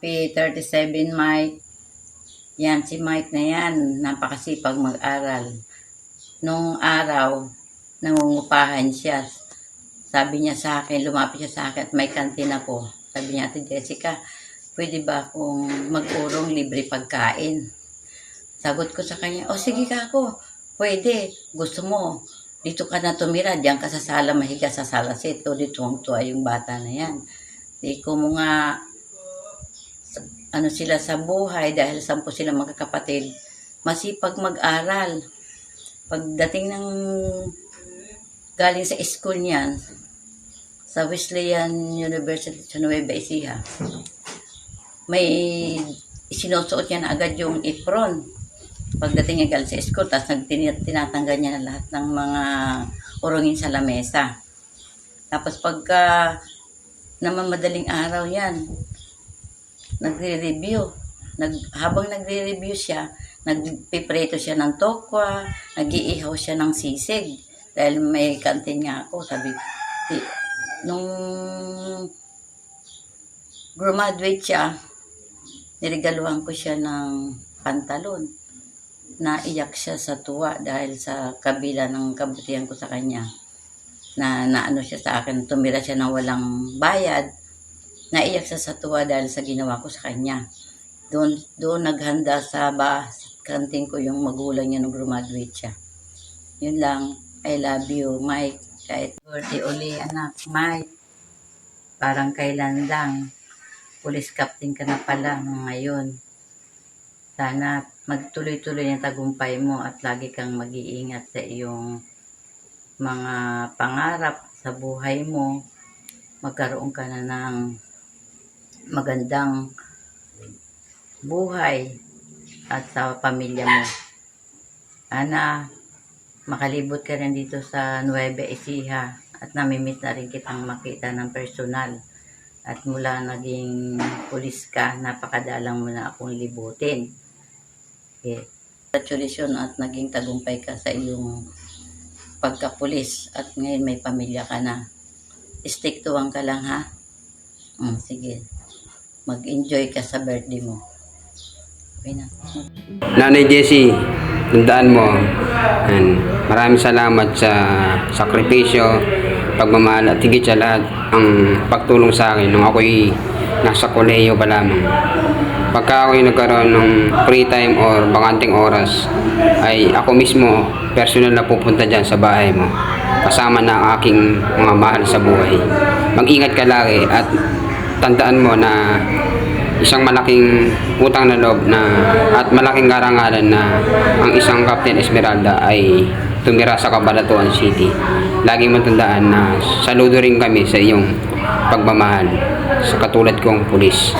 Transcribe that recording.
P37 Mike. Yan, si Mike na yan, napakasipag mag-aral. Nung araw, nangungupahan siya. Sabi niya sa akin, lumapit siya sa akin at may kantin ako. Sabi niya, Ate Jessica, pwede ba akong mag-urong libre pagkain? Sagot ko sa kanya, sige ka ako, pwede, gusto mo. Dito ka na tumira, diyan ka sa sala, mahiga sa sala seto, dito ang tuwa yung bata na yan. Di ko mo nga, ano sila sa buhay, dahil 10 sila magkakapatid, masipag mag-aral. Pagdating ng galing sa school niyan, sa Wesleyan University sa Nueva Ecija, may sinusuot niya na agad yung apron. Pagdating niya galing sa school, tapos tinatanggal niya na lahat ng mga urungin sa lamesa. Tapos pagka namamadaling araw yan, nagre-review. Habang nagre-review siya, nagpipreto siya ng tokwa, nag-iihaw siya ng sisig. Dahil may kantin nga ako, sabi, nung graduate siya, niregaluhan ko siya ng pantalon. Naiyak siya sa tuwa dahil sa kabila ng kabutihan ko sa kanya. Naano siya sa akin, tumira siya ng walang bayad. Naiyak siya sa tuwa dahil sa ginawa ko sa kanya. Doon naghanda sa kantin ko yung magulang niya nung graduate siya. Yun lang. I love you, Mike. Kahit birthday uli, anak, Mike. Parang kailan lang. Police captain ka na pala ngayon. Sana magtuloy-tuloy ang tagumpay mo at lagi kang mag-iingat sa iyong mga pangarap sa buhay mo. Magkaroon ka na ng magandang buhay at sa pamilya mo. Sana makalibot ka rin dito sa Nueva Ecija at namimiss na rin kitang makita ng personal. At mula naging pulis ka, napakadalang mo na akong libutin. Congratulations at naging tagumpay ka sa iyong pagkapulis at ngayon may pamilya ka na. Stick to one ka lang, ha? Sige. Mag-enjoy ka sa birthday mo. Okay na. Nanay Jessie, tandaan mo, maraming salamat sa sakripisyo, pagmamahal at higit sa lahat ang pagtulong sa akin nung ako'y nasa kolehiyo pa lamang. Pagka ako'y nagkaroon ng free time or bakanting oras, ay ako mismo personal na pupunta dyan sa bahay mo kasama na ang aking mga mahal sa buhay. Mag-ingat ka lagi at tandaan mo na isang malaking utang na loob at malaking karangalan na ang isang Captain Esmeralda ay tumira sa Cabalatuan City. Lagi mo tandaan na saludo rin kami sa iyong pagmamahal sa katulad kong pulis.